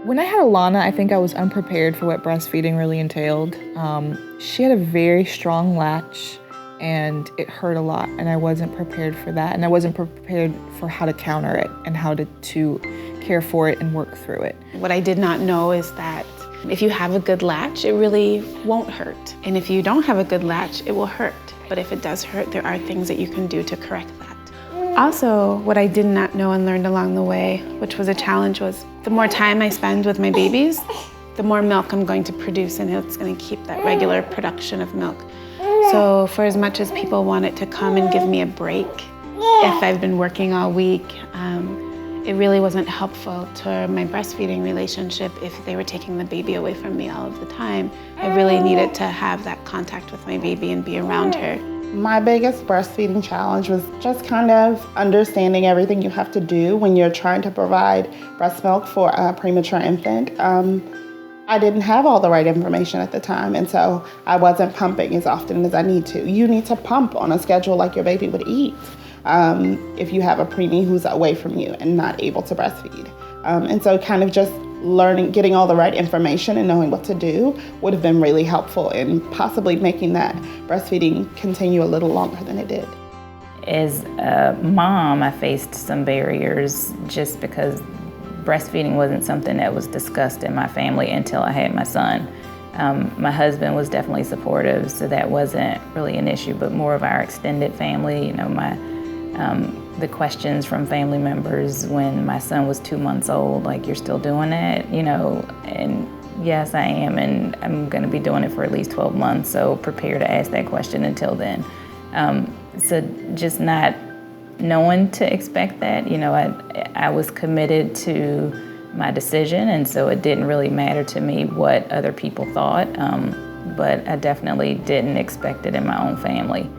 When I had Alana, I think I was unprepared for what breastfeeding really entailed. She had a very strong latch and it hurt a lot, and I wasn't prepared for that, and I wasn't prepared for how to counter it and how to care for it and work through it. What I did not know is that if you have a good latch, it really won't hurt. And if you don't have a good latch, it will hurt. But if it does hurt, there are things that you can do to correct that. Also, what I did not know and learned along the way, which was a challenge, was the more time I spend with my babies, the more milk I'm going to produce, and it's going to keep that regular production of milk. So for as much as people wanted to come and give me a break, if I've been working all week, it really wasn't helpful to my breastfeeding relationship if they were taking the baby away from me all of the time. I really needed to have that contact with my baby and be around her. My biggest breastfeeding challenge was just kind of understanding everything you have to do when you're trying to provide breast milk for a premature infant. I didn't have all the right information at the time, and so I wasn't pumping as often as I need to. You need to pump on a schedule like your baby would eat if you have a preemie who's away from you and not able to breastfeed. And so kind of just getting all the right information and knowing what to do would have been really helpful in possibly making that breastfeeding continue a little longer than it did. As a mom, I faced some barriers just because breastfeeding wasn't something that was discussed in my family until I had my son. My husband was definitely supportive, so that wasn't really an issue, but more of our extended family, the questions from family members when my son was 2 months old, like, you're still doing it, and yes, I am, and I'm gonna be doing it for at least 12 months, so prepare to ask that question until then. So just not knowing to expect that, I was committed to my decision, and so it didn't really matter to me what other people thought, but I definitely didn't expect it in my own family.